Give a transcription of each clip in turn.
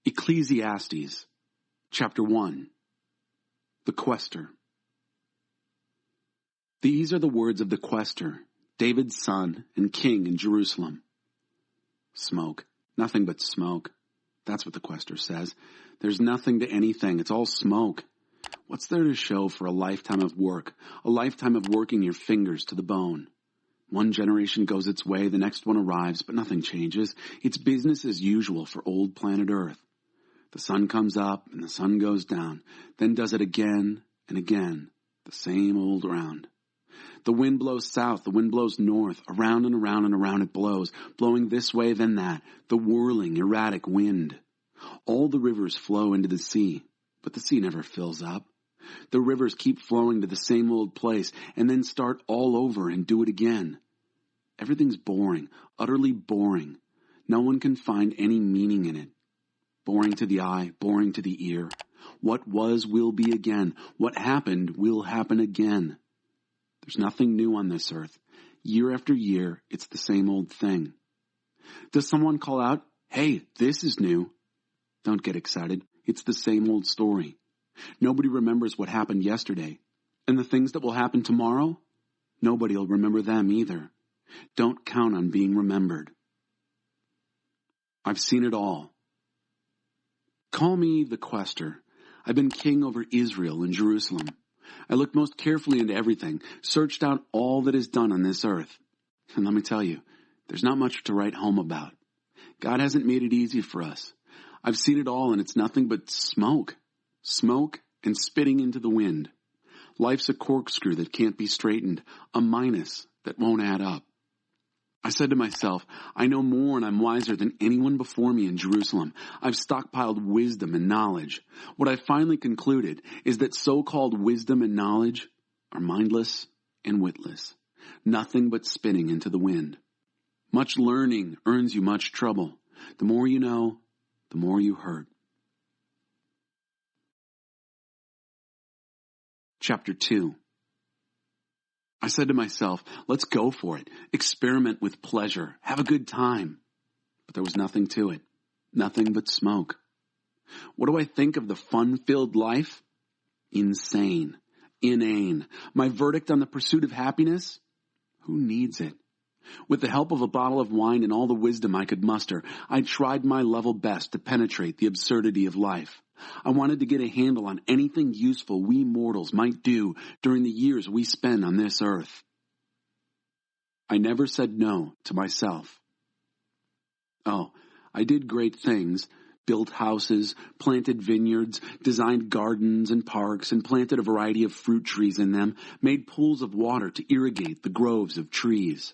Ecclesiastes, chapter 1. The Quester. These are the words of the Quester, David's son and king in Jerusalem. Smoke. Nothing but smoke. That's what the Quester says. There's nothing to anything. It's all smoke. What's there to show for a lifetime of work? A lifetime of working your fingers to the bone. One generation goes its way, the next one arrives, but nothing changes. It's business as usual for old planet Earth. The sun comes up and the sun goes down, then does it again and again, the same old round. The wind blows south, the wind blows north, around and around and around it blows, blowing this way then that, the whirling, erratic wind. All the rivers flow into the sea, but the sea never fills up. The rivers keep flowing to the same old place and then start all over and do it again. Everything's boring, utterly boring. No one can find any meaning in it. Boring to the eye, boring to the ear. What was will be again. What happened will happen again. There's nothing new on this earth. Year after year, it's the same old thing. Does someone call out, "Hey, this is new"? Don't get excited. It's the same old story. Nobody remembers what happened yesterday. And the things that will happen tomorrow? Nobody will remember them either. Don't count on being remembered. I've seen it all. Call me the Quester. I've been king over Israel and Jerusalem. I looked most carefully into everything, searched out all that is done on this earth. And let me tell you, there's not much to write home about. God hasn't made it easy for us. I've seen it all, and it's nothing but smoke. Smoke and spitting into the wind. Life's a corkscrew that can't be straightened, a minus that won't add up. I said to myself, I know more and I'm wiser than anyone before me in Jerusalem. I've stockpiled wisdom and knowledge. What I finally concluded is that so-called wisdom and knowledge are mindless and witless. Nothing but spinning into the wind. Much learning earns you much trouble. The more you know, the more you hurt. Chapter 2. I said to myself, let's go for it. Experiment with pleasure. Have a good time. But there was nothing to it. Nothing but smoke. What do I think of the fun-filled life? Insane. Inane. My verdict on the pursuit of happiness? Who needs it? With the help of a bottle of wine and all the wisdom I could muster, I tried my level best to penetrate the absurdity of life. I wanted to get a handle on anything useful we mortals might do during the years we spend on this earth. I never said no to myself. Oh, I did great things, built houses, planted vineyards, designed gardens and parks, and planted a variety of fruit trees in them, made pools of water to irrigate the groves of trees.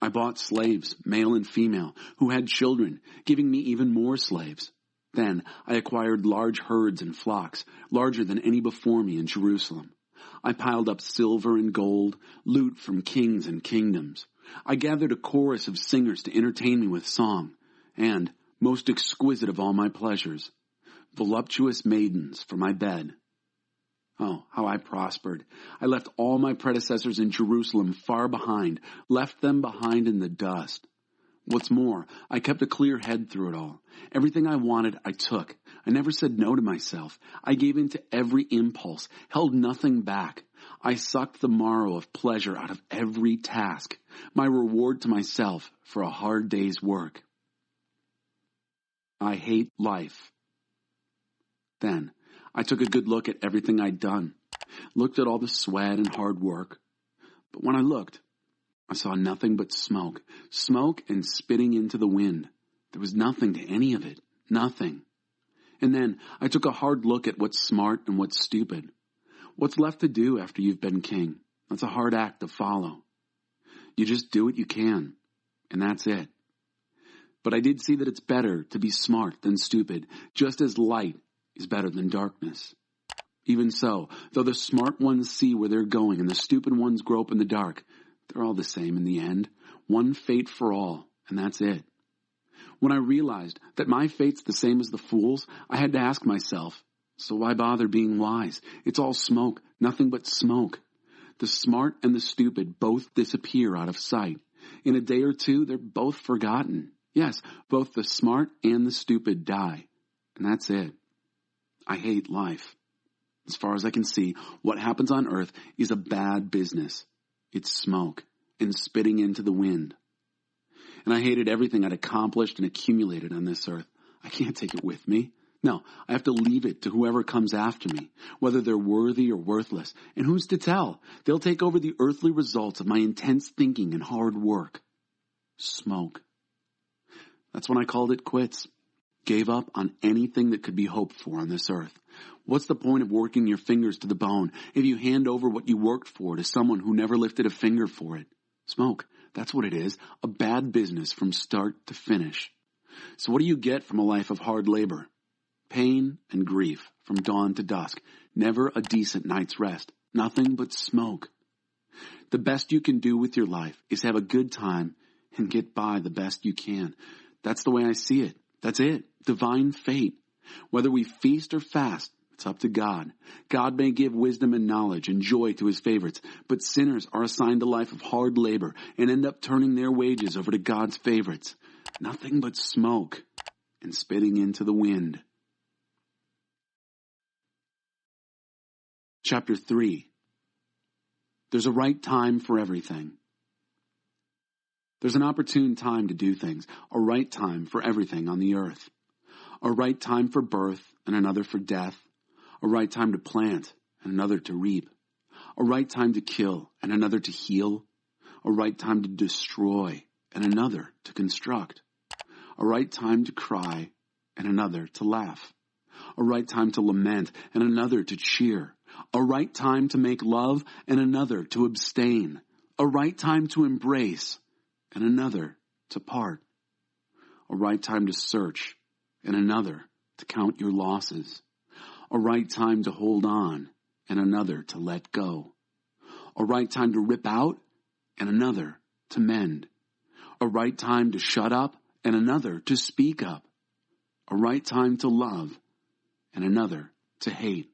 I bought slaves, male and female, who had children, giving me even more slaves. Then I acquired large herds and flocks, larger than any before me in Jerusalem. I piled up silver and gold, loot from kings and kingdoms. I gathered a chorus of singers to entertain me with song, and, most exquisite of all my pleasures, voluptuous maidens for my bed. Oh, how I prospered. I left all my predecessors in Jerusalem far behind, left them behind in the dust. What's more, I kept a clear head through it all. Everything I wanted, I took. I never said no to myself. I gave in to every impulse, held nothing back. I sucked the marrow of pleasure out of every task, my reward to myself for a hard day's work. I hate life. Then, I took a good look at everything I'd done, looked at all the sweat and hard work. But when I looked, I saw nothing but smoke, smoke and spitting into the wind. There was nothing to any of it, nothing. And then I took a hard look at what's smart and what's stupid. What's left to do after you've been king? That's a hard act to follow. You just do what you can, and that's it. But I did see that it's better to be smart than stupid, just as light is better than darkness. Even so, though the smart ones see where they're going and the stupid ones grope in the dark, they're all the same in the end. One fate for all, and that's it. When I realized that my fate's the same as the fool's, I had to ask myself, so why bother being wise? It's all smoke, nothing but smoke. The smart and the stupid both disappear out of sight. In a day or two, they're both forgotten. Yes, both the smart and the stupid die. And that's it. I hate life. As far as I can see, what happens on earth is a bad business. It's smoke and spitting into the wind. And I hated everything I'd accomplished and accumulated on this earth. I can't take it with me. No, I have to leave it to whoever comes after me, whether they're worthy or worthless. And who's to tell? They'll take over the earthly results of my intense thinking and hard work. Smoke. That's when I called it quits. Gave up on anything that could be hoped for on this earth. What's the point of working your fingers to the bone if you hand over what you worked for to someone who never lifted a finger for it? Smoke. That's what it is. A bad business from start to finish. So what do you get from a life of hard labor? Pain and grief from dawn to dusk. Never a decent night's rest. Nothing but smoke. The best you can do with your life is have a good time and get by the best you can. That's the way I see it. That's it. Divine fate. Whether we feast or fast, it's up to God. God may give wisdom and knowledge and joy to his favorites, but sinners are assigned a life of hard labor and end up turning their wages over to God's favorites. Nothing but smoke and spitting into the wind. Chapter 3. There's a right time for everything. There's an opportune time to do things, a right time for everything on the earth. A right time for birth and another for death. A right time to plant and another to reap. A right time to kill and another to heal. A right time to destroy and another to construct. A right time to cry and another to laugh. A right time to lament and another to cheer. A right time to make love and another to abstain. A right time to embrace and another to part. A right time to search and another to count your losses. A right time to hold on and another to let go. A right time to rip out and another to mend. A right time to shut up and another to speak up. A right time to love and another to hate.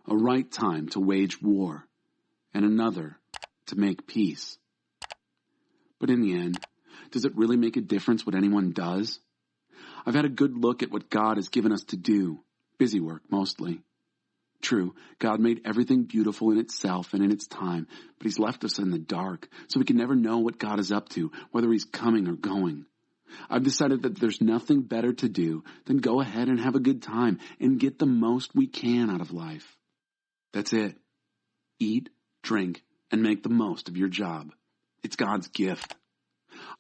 A right time to wage war and another to make peace. But in the end, does it really make a difference what anyone does? I've had a good look at what God has given us to do. Busy work, mostly. True, God made everything beautiful in itself and in its time, but he's left us in the dark, so we can never know what God is up to, whether he's coming or going. I've decided that there's nothing better to do than go ahead and have a good time and get the most we can out of life. That's it. Eat, drink, and make the most of your job. It's God's gift.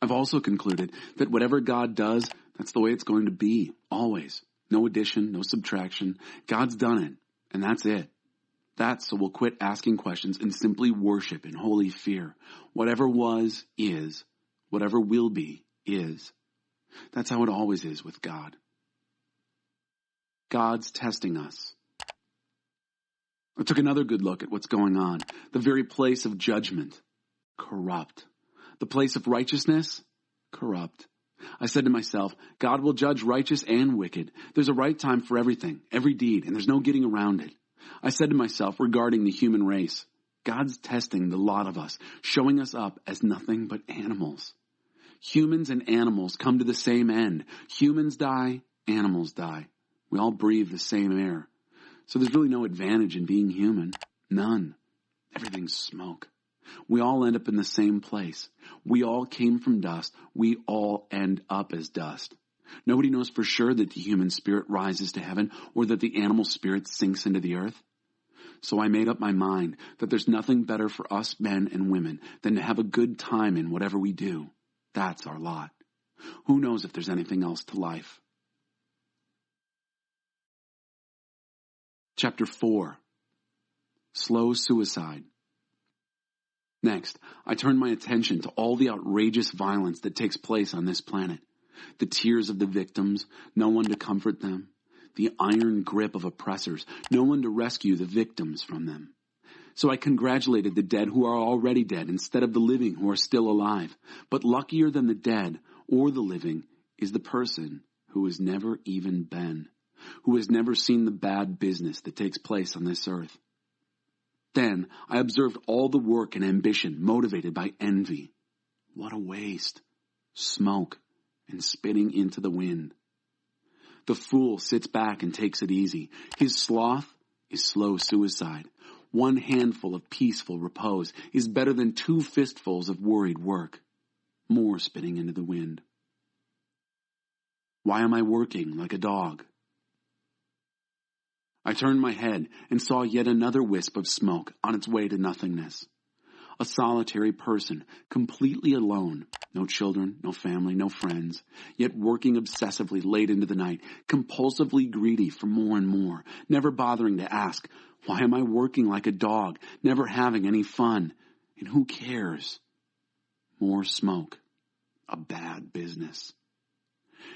I've also concluded that whatever God does, that's the way it's going to be, always. No addition, no subtraction. God's done it, and that's it. That's so we'll quit asking questions and simply worship in holy fear. Whatever was, is. Whatever will be, is. That's how it always is with God. God's testing us. I took another good look at what's going on. The very place of judgment, corrupt. The place of righteousness, corrupt. I said to myself, God will judge righteous and wicked. There's a right time for everything, every deed, and there's no getting around it. I said to myself regarding the human race, God's testing the lot of us, showing us up as nothing but animals. Humans and animals come to the same end. Humans die, animals die. We all breathe the same air. So there's really no advantage in being human. None. Everything's smoke. We all end up in the same place. We all came from dust. We all end up as dust. Nobody knows for sure that the human spirit rises to heaven or that the animal spirit sinks into the earth. So I made up my mind that there's nothing better for us men and women than to have a good time in whatever we do. That's our lot. Who knows if there's anything else to life? Chapter 4. Slow suicide. Next, I turn my attention to all the outrageous violence that takes place on this planet. The tears of the victims, no one to comfort them. The iron grip of oppressors, no one to rescue the victims from them. So I congratulated the dead who are already dead instead of the living who are still alive. But luckier than the dead or the living is the person who has never even been, who has never seen the bad business that takes place on this earth. Then I observed all the work and ambition motivated by envy. What a waste. Smoke and spitting into the wind. The fool sits back and takes it easy. His sloth is slow suicide. One handful of peaceful repose is better than 2 fistfuls of worried work. More spitting into the wind. Why am I working like a dog? I turned my head and saw yet another wisp of smoke on its way to nothingness. A solitary person, completely alone, no children, no family, no friends, yet working obsessively late into the night, compulsively greedy for more and more, never bothering to ask, why am I working like a dog, never having any fun? And who cares? More smoke. A bad business.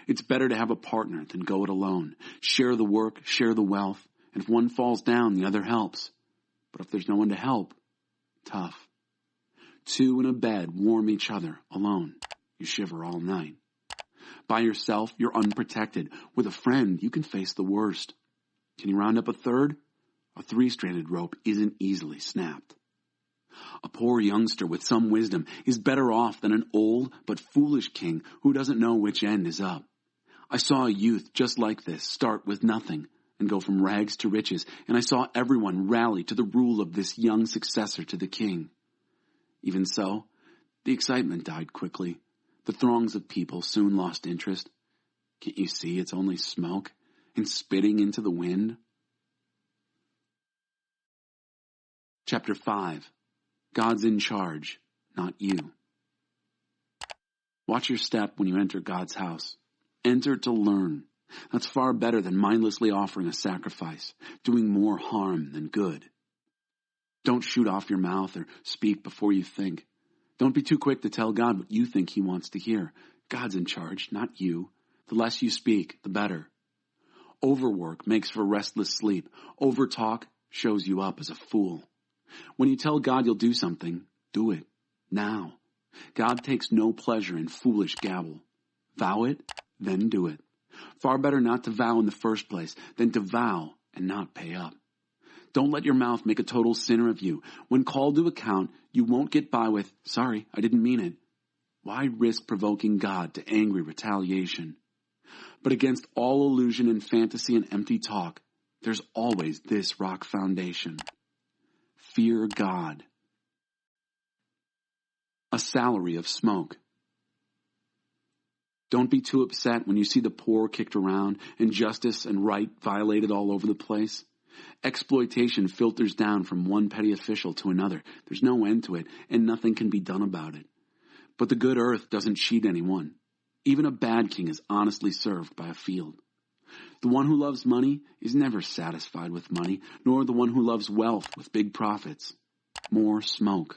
It's better to have a partner than go it alone. Share the work, share the wealth, and if one falls down, the other helps. But if there's no one to help, tough. 2 in a bed warm each other. Alone, you shiver all night. By yourself, you're unprotected. With a friend, you can face the worst. Can you round up a third? A 3-stranded rope isn't easily snapped. A poor youngster with some wisdom is better off than an old but foolish king who doesn't know which end is up. I saw a youth just like this start with nothing and go from rags to riches, and I saw everyone rally to the rule of this young successor to the king. Even so, the excitement died quickly. The throngs of people soon lost interest. Can't you see it's only smoke and spitting into the wind? Chapter 5. God's in charge, not you. Watch your step when you enter God's house. Enter to learn. That's far better than mindlessly offering a sacrifice, doing more harm than good. Don't shoot off your mouth or speak before you think. Don't be too quick to tell God what you think he wants to hear. God's in charge, not you. The less you speak, the better. Overwork makes for restless sleep. Overtalk shows you up as a fool. When you tell God you'll do something, do it now. God takes no pleasure in foolish gabble. Vow it, then do it. Far better not to vow in the first place than to vow and not pay up. Don't let your mouth make a total sinner of you. When called to account, you won't get by with, sorry, I didn't mean it. Why risk provoking God to angry retaliation? But against all illusion and fantasy and empty talk, there's always this rock foundation. Fear God. A salary of smoke. Don't be too upset when you see the poor kicked around and justice and right violated all over the place. Exploitation filters down from one petty official to another. There's no end to it, and nothing can be done about it. But the good earth doesn't cheat anyone. Even a bad king is honestly served by a field. The one who loves money is never satisfied with money, nor the one who loves wealth with big profits. More smoke.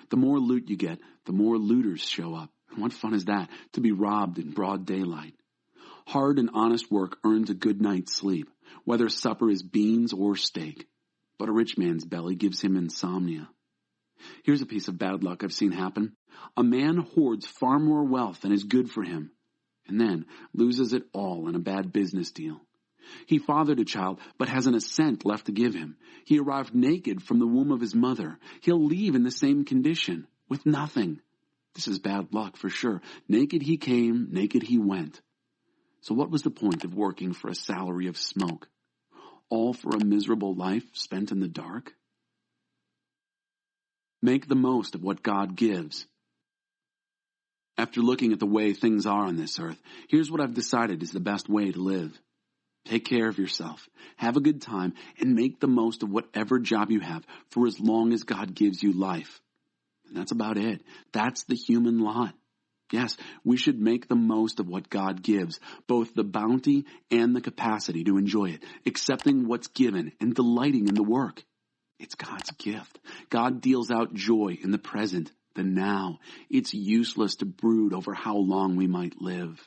The more loot you get, the more looters show up. And what fun is that, to be robbed in broad daylight? Hard and honest work earns a good night's sleep, whether supper is beans or steak. But a rich man's belly gives him insomnia. Here's a piece of bad luck I've seen happen. A man hoards far more wealth than is good for him, and then loses it all in a bad business deal. He fathered a child, but hasn't a cent left to give him. He arrived naked from the womb of his mother. He'll leave in the same condition, with nothing. This is bad luck for sure. Naked he came, naked he went. So what was the point of working for a salary of smoke? All for a miserable life spent in the dark? Make the most of what God gives. After looking at the way things are on this earth, here's what I've decided is the best way to live. Take care of yourself, have a good time, and make the most of whatever job you have for as long as God gives you life. And that's about it. That's the human lot. Yes, we should make the most of what God gives, both the bounty and the capacity to enjoy it, accepting what's given and delighting in the work. It's God's gift. God deals out joy in the present, the now. It's useless to brood over how long we might live.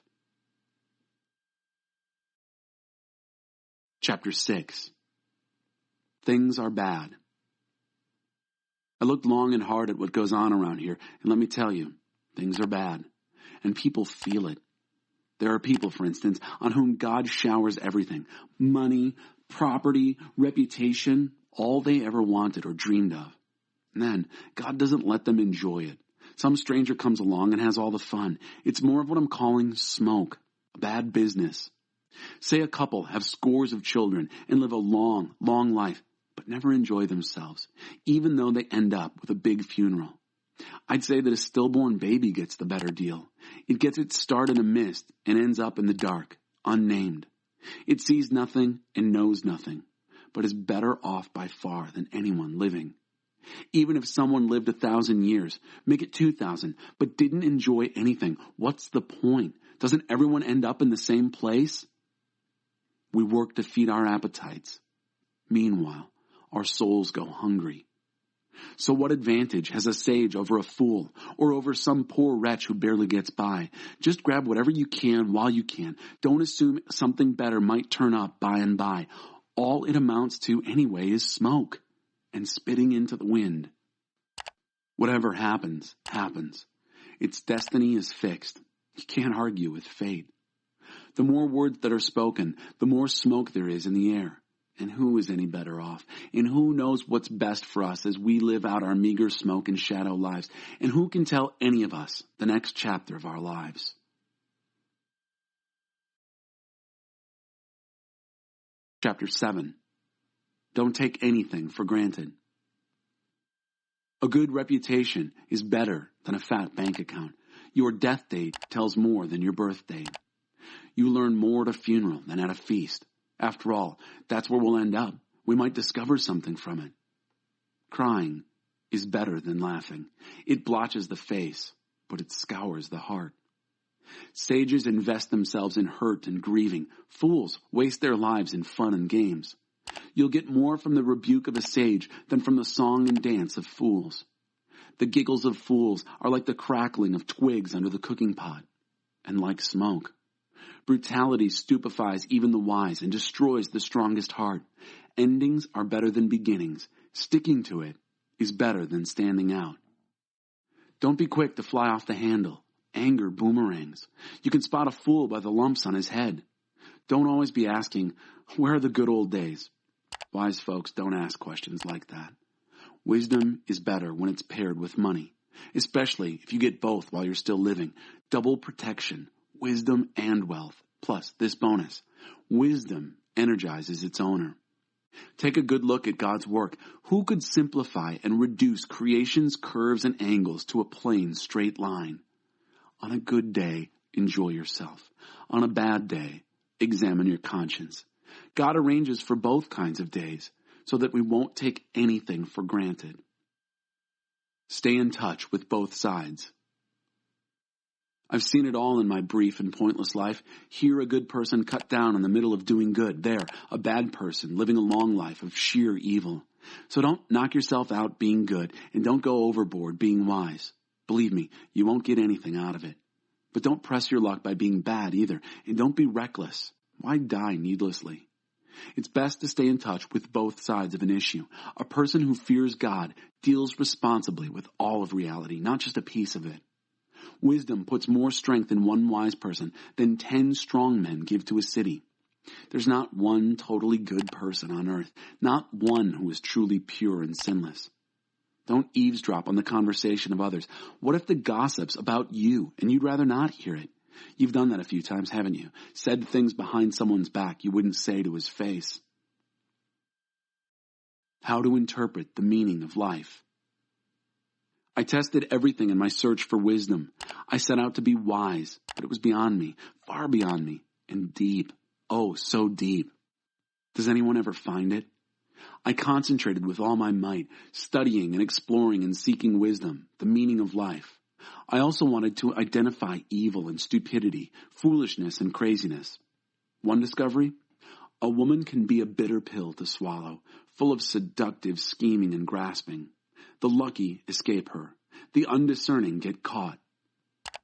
Chapter 6. Things are bad. I looked long and hard at what goes on around here, and let me tell you, things are bad. And people feel it. There are people, for instance, on whom God showers everything. Money, property, reputation, all they ever wanted or dreamed of. And then, God doesn't let them enjoy it. Some stranger comes along and has all the fun. It's more of what I'm calling smoke, a bad business. Say a couple have scores of children and live a long, long life, but never enjoy themselves, even though they end up with a big funeral. I'd say that a stillborn baby gets the better deal. It gets its start in a mist and ends up in the dark, unnamed. It sees nothing and knows nothing, but is better off by far than anyone living. Even if someone lived 1,000 years, make it 2,000, but didn't enjoy anything, what's the point? Doesn't everyone end up in the same place? We work to feed our appetites. Meanwhile, our souls go hungry. So what advantage has a sage over a fool, or over some poor wretch who barely gets by? Just grab whatever you can while you can. Don't assume something better might turn up by and by. All it amounts to anyway is smoke and spitting into the wind. Whatever happens, happens. Its destiny is fixed. You can't argue with fate. The more words that are spoken, the more smoke there is in the air. And who is any better off? And who knows what's best for us as we live out our meager smoke and shadow lives? And who can tell any of us the next chapter of our lives? Chapter 7. Don't take anything for granted. A good reputation is better than a fat bank account. Your death date tells more than your birth date. You learn more at a funeral than at a feast. After all, that's where we'll end up. We might discover something from it. Crying is better than laughing. It blotches the face, but it scours the heart. Sages invest themselves in hurt and grieving. Fools waste their lives in fun and games. You'll get more from the rebuke of a sage than from the song and dance of fools. The giggles of fools are like the crackling of twigs under the cooking pot, and like smoke. Brutality stupefies even the wise and destroys the strongest heart. Endings are better than beginnings. Sticking to it is better than standing out. Don't be quick to fly off the handle. Anger boomerangs. You can spot a fool by the lumps on his head. Don't always be asking, where are the good old days? Wise folks don't ask questions like that. Wisdom is better when it's paired with money, especially if you get both while you're still living. Double protection. Wisdom and wealth, plus this bonus. Wisdom energizes its owner. Take a good look at God's work. Who could simplify and reduce creation's curves and angles to a plain, straight line? On a good day, enjoy yourself. On a bad day, examine your conscience. God arranges for both kinds of days so that we won't take anything for granted. Stay in touch with both sides. I've seen it all in my brief and pointless life. Here a good person cut down in the middle of doing good. There, a bad person living a long life of sheer evil. So don't knock yourself out being good, and don't go overboard being wise. Believe me, you won't get anything out of it. But don't press your luck by being bad either, and don't be reckless. Why die needlessly? It's best to stay in touch with both sides of an issue. A person who fears God deals responsibly with all of reality, not just a piece of it. Wisdom puts more strength in one wise person than 10 strong men give to a city. There's not one totally good person on earth, not one who is truly pure and sinless. Don't eavesdrop on the conversation of others. What if the gossip's about you and you'd rather not hear it? You've done that a few times, haven't you? Said things behind someone's back you wouldn't say to his face. How to interpret the meaning of life. I tested everything in my search for wisdom. I set out to be wise, but it was beyond me, far beyond me, and deep. Oh, so deep. Does anyone ever find it? I concentrated with all my might, studying and exploring and seeking wisdom, the meaning of life. I also wanted to identify evil and stupidity, foolishness and craziness. One discovery? A woman can be a bitter pill to swallow, full of seductive scheming and grasping. The lucky escape her. The undiscerning get caught.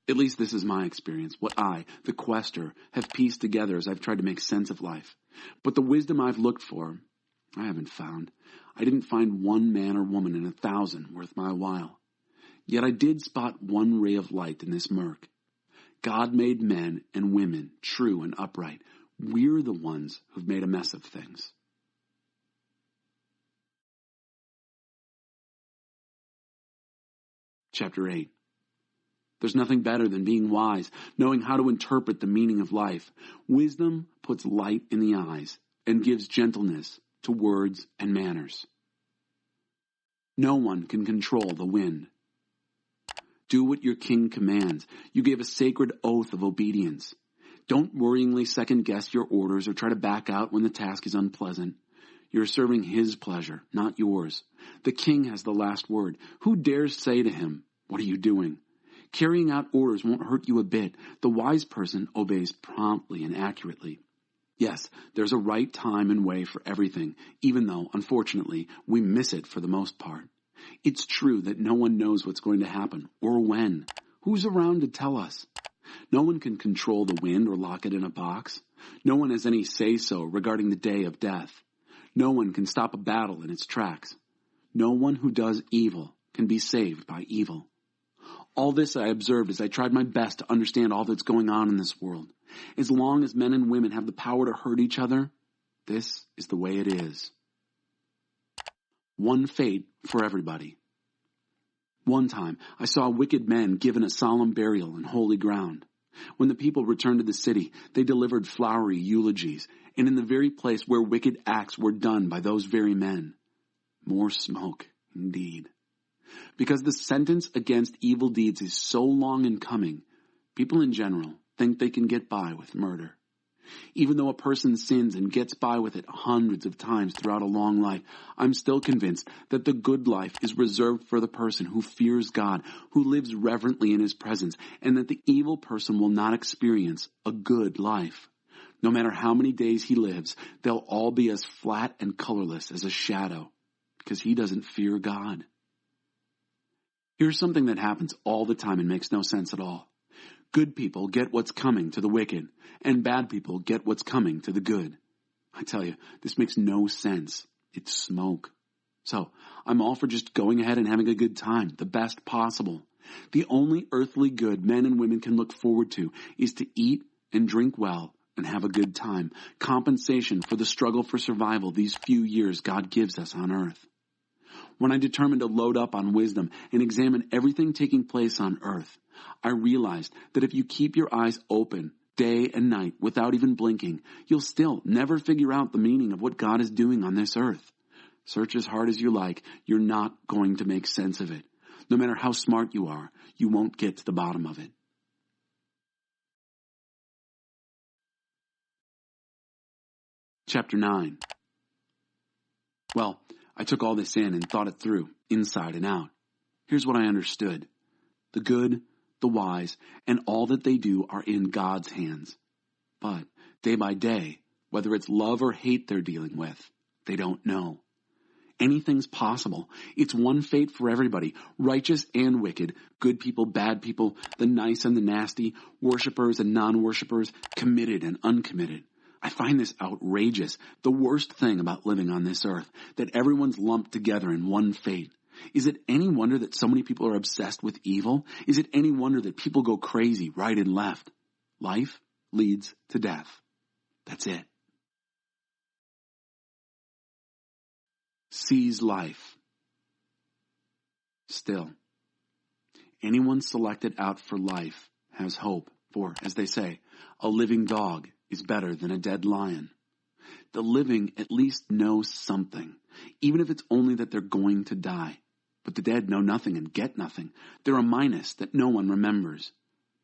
At least this is my experience, what I, the quester, have pieced together as I've tried to make sense of life. But the wisdom I've looked for, I haven't found. I didn't find one man or woman in 1,000 worth my while. Yet I did spot one ray of light in this murk. God made men and women true and upright. We're the ones who've made a mess of things. Chapter 8. There's nothing better than being wise, knowing how to interpret the meaning of life. Wisdom puts puts light in the eyes and gives gentleness to words and manners. No one can control the wind. Do what your king commands. You gave a sacred oath of obedience. Don't worryingly second-guess your orders or try to back out when the task is unpleasant. You're serving his pleasure, not yours. The king has the last word. Who dares say to him, "What are you doing?" Carrying out orders won't hurt you a bit. The wise person obeys promptly and accurately. Yes, there's a right time and way for everything, even though, unfortunately, we miss it for the most part. It's true that no one knows what's going to happen or when. Who's around to tell us? No one can control the wind or lock it in a box. No one has any say-so regarding the day of death. No one can stop a battle in its tracks. No one who does evil can be saved by evil. All this I observed as I tried my best to understand all that's going on in this world. As long as men and women have the power to hurt each other, this is the way it is. One fate for everybody. One time, I saw wicked men given a solemn burial in holy ground. When the people returned to the city, they delivered flowery eulogies, and in the very place where wicked acts were done by those very men. More smoke, indeed. Because the sentence against evil deeds is so long in coming, people in general think they can get by with murder. Even though a person sins and gets by with it hundreds of times throughout a long life, I'm still convinced that the good life is reserved for the person who fears God, who lives reverently in his presence, and that the evil person will not experience a good life. No matter how many days he lives, they'll all be as flat and colorless as a shadow, because he doesn't fear God. Here's something that happens all the time and makes no sense at all. Good people get what's coming to the wicked, and bad people get what's coming to the good. I tell you, this makes no sense. It's smoke. So, I'm all for just going ahead and having a good time, the best possible. The only earthly good men and women can look forward to is to eat and drink well and have a good time, compensation for the struggle for survival these few years God gives us on earth. When I determined to load up on wisdom and examine everything taking place on earth, I realized that if you keep your eyes open day and night without even blinking, you'll still never figure out the meaning of what God is doing on this earth. Search as hard as you like, you're not going to make sense of it. No matter how smart you are, you won't get to the bottom of it. Chapter 9. Well, I took all this in and thought it through, inside and out. Here's what I understood. The good, the wise, and all that they do are in God's hands. But day by day, whether it's love or hate they're dealing with, they don't know. Anything's possible. It's one fate for everybody, righteous and wicked, good people, bad people, the nice and the nasty, worshipers and non-worshipers, committed and uncommitted. I find this outrageous, the worst thing about living on this earth, that everyone's lumped together in one fate. Is it any wonder that so many people are obsessed with evil? Is it any wonder that people go crazy right and left? Life leads to death. That's it. Seize life. Still, anyone selected out for life has hope, for, as they say, a living dog is better than a dead lion. The living at least know something, even if it's only that they're going to die. But the dead know nothing and get nothing. They're a minus that no one remembers.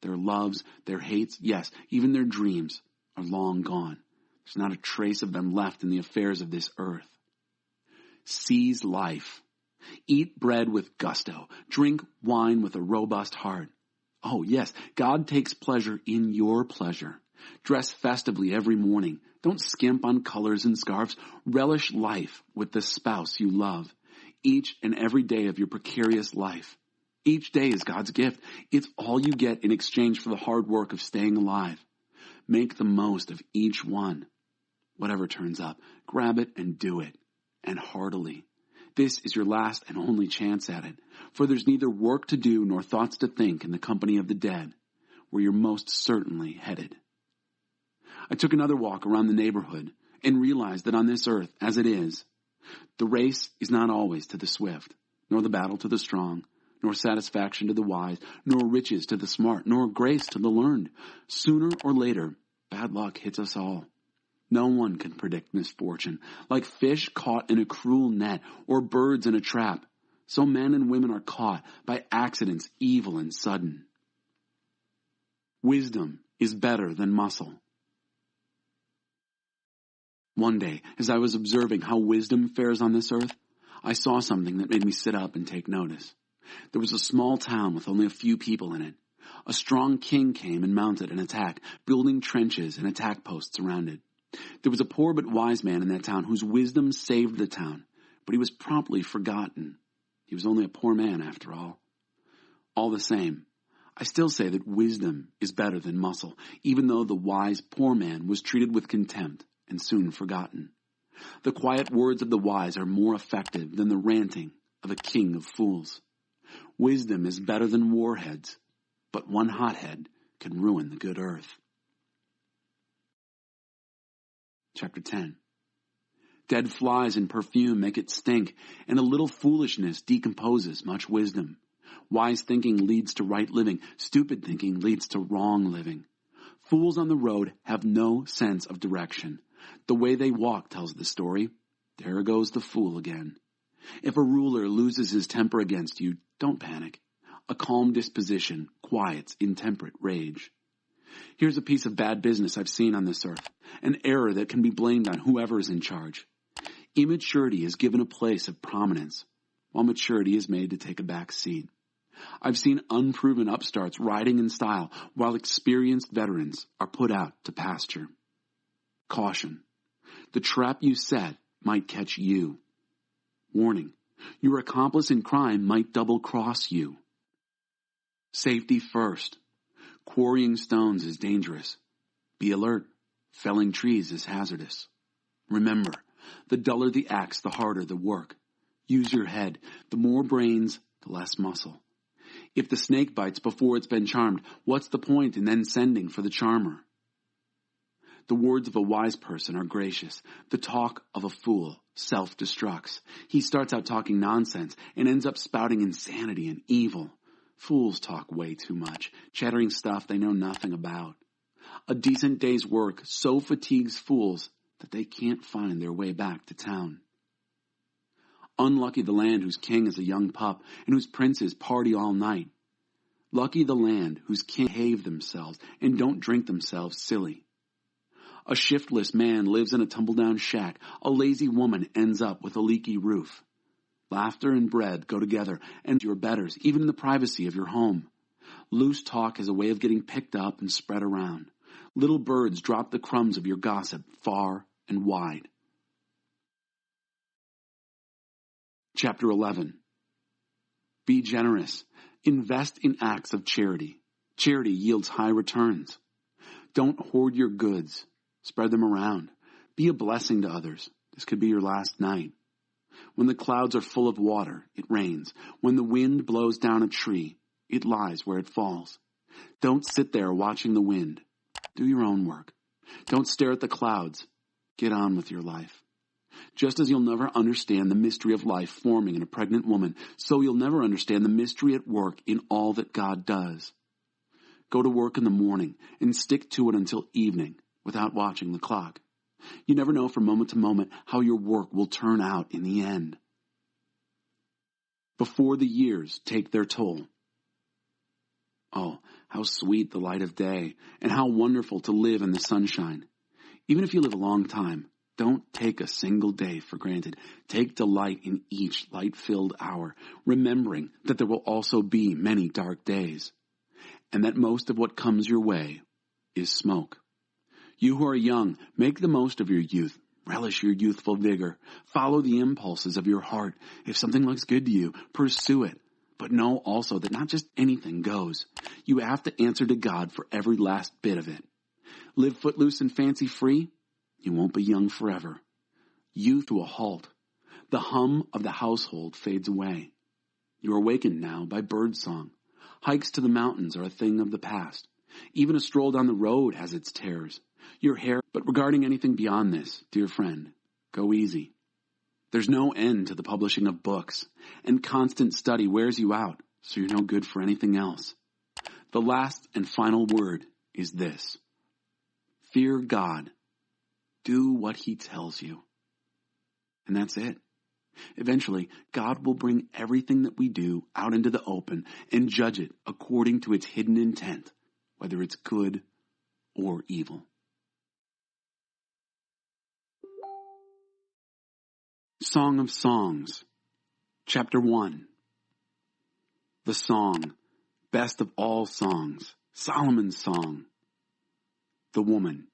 Their loves, their hates, yes, even their dreams are long gone. There's not a trace of them left in the affairs of this earth. Seize life. Eat bread with gusto. Drink wine with a robust heart. Oh, yes, God takes pleasure in your pleasure. Dress festively every morning. Don't skimp on colors and scarves. Relish life with the spouse you love. Each and every day of your precarious life. Each day is God's gift. It's all you get in exchange for the hard work of staying alive. Make the most of each one. Whatever turns up, grab it and do it. And heartily. This is your last and only chance at it. For there's neither work to do nor thoughts to think in the company of the dead, where you're most certainly headed. I took another walk around the neighborhood and realized that on this earth, as it is, the race is not always to the swift, nor the battle to the strong, nor satisfaction to the wise, nor riches to the smart, nor grace to the learned. Sooner or later, bad luck hits us all. No one can predict misfortune. Like fish caught in a cruel net or birds in a trap, so men and women are caught by accidents evil and sudden. Wisdom is better than muscle. One day, as I was observing how wisdom fares on this earth, I saw something that made me sit up and take notice. There was a small town with only a few people in it. A strong king came and mounted an attack, building trenches and attack posts around it. There was a poor but wise man in that town whose wisdom saved the town, but he was promptly forgotten. He was only a poor man after all. All the same, I still say that wisdom is better than muscle, even though the wise poor man was treated with contempt and soon forgotten. The quiet words of the wise are more effective than the ranting of a king of fools. Wisdom is better than warheads, but one hothead can ruin the good earth. Chapter 10. Dead flies and perfume make it stink, and a little foolishness decomposes much wisdom. Wise thinking leads to right living. Stupid thinking leads to wrong living. Fools on the road have no sense of direction. The way they walk tells the story. There goes the fool again. If a ruler loses his temper against you, don't panic. A calm disposition quiets intemperate rage. Here's a piece of bad business I've seen on this earth, an error that can be blamed on whoever is in charge. Immaturity is given a place of prominence, while maturity is made to take a back seat. I've seen unproven upstarts riding in style, while experienced veterans are put out to pasture. Caution. The trap you set might catch you. Warning. Your accomplice in crime might double-cross you. Safety first. Quarrying stones is dangerous. Be alert. Felling trees is hazardous. Remember, the duller the axe, the harder the work. Use your head. The more brains, the less muscle. If the snake bites before it's been charmed, what's the point in then sending for the charmer? The words of a wise person are gracious. The talk of a fool self-destructs. He starts out talking nonsense and ends up spouting insanity and evil. Fools talk way too much, chattering stuff they know nothing about. A decent day's work so fatigues fools that they can't find their way back to town. Unlucky the land whose king is a young pup and whose princes party all night. Lucky the land whose king behave themselves and don't drink themselves silly. A shiftless man lives in a tumble-down shack. A lazy woman ends up with a leaky roof. Laughter and bread go together, and your betters, even in the privacy of your home. Loose talk is a way of getting picked up and spread around. Little birds drop the crumbs of your gossip far and wide. Chapter 11. Be generous. Invest in acts of charity. Charity yields high returns. Don't hoard your goods. Spread them around. Be a blessing to others. This could be your last night. When the clouds are full of water, it rains. When the wind blows down a tree, it lies where it falls. Don't sit there watching the wind. Do your own work. Don't stare at the clouds. Get on with your life. Just as you'll never understand the mystery of life forming in a pregnant woman, so you'll never understand the mystery at work in all that God does. Go to work in the morning and stick to it until evening without watching the clock. You never know from moment to moment how your work will turn out in the end. Before the years take their toll. Oh, how sweet the light of day, and how wonderful to live in the sunshine. Even if you live a long time, don't take a single day for granted. Take delight in each light-filled hour, remembering that there will also be many dark days, and that most of what comes your way is smoke. You who are young, make the most of your youth. Relish your youthful vigor. Follow the impulses of your heart. If something looks good to you, pursue it. But know also that not just anything goes. You have to answer to God for every last bit of it. Live footloose and fancy-free, you won't be young forever. Youth to a halt. The hum of the household fades away. You are awakened now by birdsong. Hikes to the mountains are a thing of the past. Even a stroll down the road has its terrors. Your hair, but regarding anything beyond this, dear friend, go easy. There's no end to the publishing of books, and constant study wears you out, so you're no good for anything else. The last and final word is this: fear God. Do what he tells you. And that's it. Eventually, God will bring everything that we do out into the open and judge it according to its hidden intent, whether it's good or evil. Song of Songs, Chapter 1. The song, best of all songs, Solomon's song. The woman,